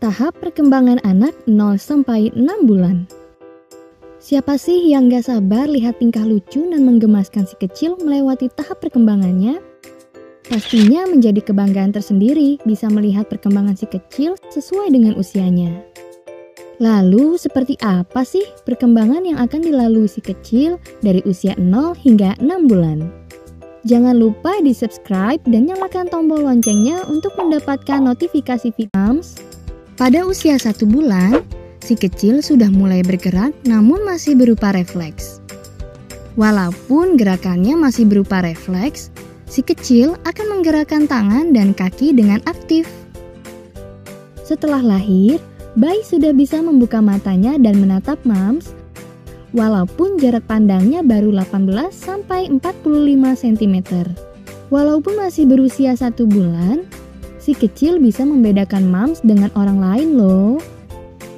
Tahap perkembangan anak 0-6 bulan. Siapa sih yang gak sabar lihat tingkah lucu dan menggemaskan si kecil melewati tahap perkembangannya? Pastinya menjadi kebanggaan tersendiri bisa melihat perkembangan si kecil sesuai dengan usianya. Lalu, seperti apa sih perkembangan yang akan dilalui si kecil dari usia 0 hingga 6 bulan? Jangan lupa di-subscribe dan nyalakan tombol loncengnya untuk mendapatkan notifikasi videos. Pada usia 1 bulan, si kecil sudah mulai bergerak namun masih berupa refleks. Walaupun gerakannya masih berupa refleks, si kecil akan menggerakkan tangan dan kaki dengan aktif. Setelah lahir, bayi sudah bisa membuka matanya dan menatap mams, walaupun jarak pandangnya baru 18-45 cm. Walaupun masih berusia 1 bulan, si kecil bisa membedakan mams dengan orang lain loh.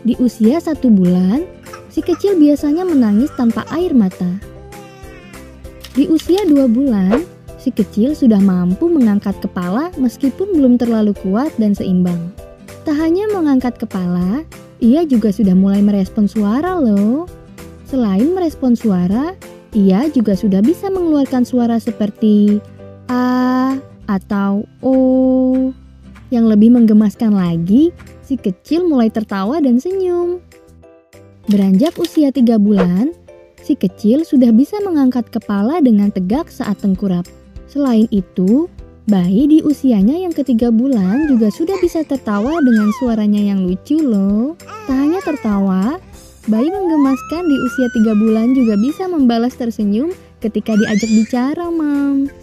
Di usia 1 bulan, si kecil biasanya menangis tanpa air mata. Di usia 2 bulan, si kecil sudah mampu mengangkat kepala meskipun belum terlalu kuat dan seimbang. Tak hanya mengangkat kepala, ia juga sudah mulai merespon suara loh. Selain merespon suara, ia juga sudah bisa mengeluarkan suara seperti A atau O. Yang lebih menggemaskan lagi, si kecil mulai tertawa dan senyum. Beranjak usia 3 bulan, si kecil sudah bisa mengangkat kepala dengan tegak saat tengkurap. Selain itu, bayi di usianya yang ke-3 bulan juga sudah bisa tertawa dengan suaranya yang lucu loh. Tak hanya tertawa, bayi menggemaskan di usia 3 bulan juga bisa membalas tersenyum ketika diajak bicara, Mams.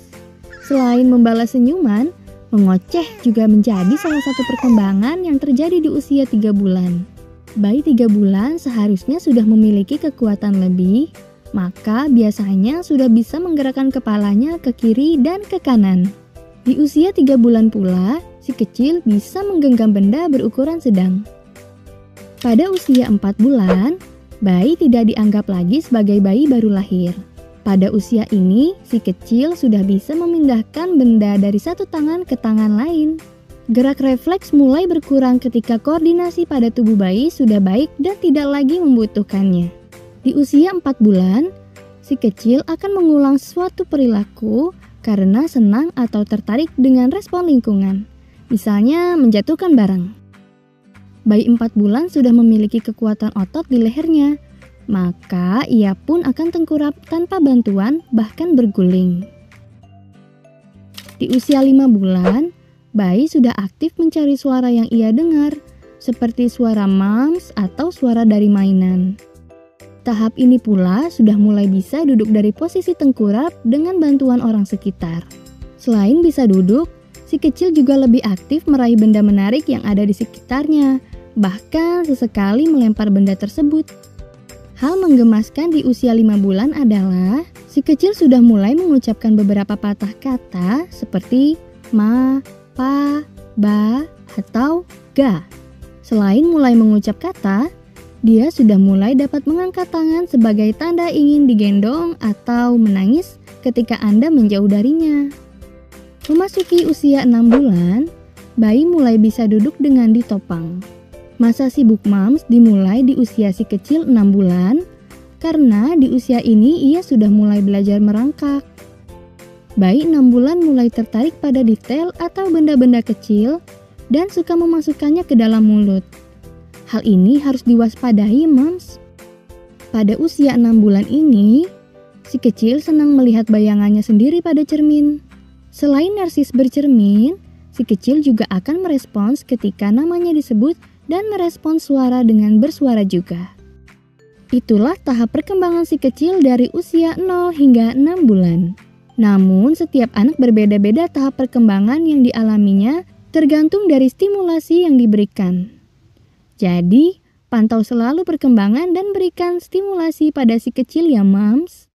Selain membalas senyuman, mengoceh juga menjadi salah satu perkembangan yang terjadi di usia 3 bulan. Bayi 3 bulan seharusnya sudah memiliki kekuatan lebih, maka biasanya sudah bisa menggerakkan kepalanya ke kiri dan ke kanan. Di usia 3 bulan pula, si kecil bisa menggenggam benda berukuran sedang. Pada usia 4 bulan, bayi tidak dianggap lagi sebagai bayi baru lahir. Pada usia ini, si kecil sudah bisa memindahkan benda dari satu tangan ke tangan lain. Gerak refleks mulai berkurang ketika koordinasi pada tubuh bayi sudah baik dan tidak lagi membutuhkannya. Di usia 4 bulan, si kecil akan mengulang suatu perilaku karena senang atau tertarik dengan respon lingkungan. Misalnya menjatuhkan barang. Bayi 4 bulan sudah memiliki kekuatan otot di lehernya, maka ia pun akan tengkurap tanpa bantuan, bahkan berguling. Di usia 5 bulan, bayi sudah aktif mencari suara yang ia dengar, seperti suara mams atau suara dari mainan. Tahap ini pula sudah mulai bisa duduk dari posisi tengkurap dengan bantuan orang sekitar. Selain bisa duduk, si kecil juga lebih aktif meraih benda menarik yang ada di sekitarnya, bahkan sesekali melempar benda tersebut. Hal menggemaskan di usia 5 bulan adalah si kecil sudah mulai mengucapkan beberapa patah kata seperti ma, pa, ba, atau ga. Selain mulai mengucap kata, dia sudah mulai dapat mengangkat tangan sebagai tanda ingin digendong atau menangis ketika Anda menjauh darinya. Memasuki usia 6 bulan, bayi mulai bisa duduk dengan ditopang. Masa sibuk mams dimulai di usia si kecil 6 bulan, karena di usia ini ia sudah mulai belajar merangkak. Bayi 6 bulan mulai tertarik pada detail atau benda-benda kecil dan suka memasukkannya ke dalam mulut. Hal ini harus diwaspadai, mams. Pada usia 6 bulan ini, si kecil senang melihat bayangannya sendiri pada cermin. Selain narsis bercermin, si kecil juga akan merespons ketika namanya disebut dan merespons suara dengan bersuara juga. Itulah tahap perkembangan si kecil dari usia 0 hingga 6 bulan. Namun, setiap anak berbeda-beda tahap perkembangan yang dialaminya tergantung dari stimulasi yang diberikan. Jadi, pantau selalu perkembangan dan berikan stimulasi pada si kecil ya, mams.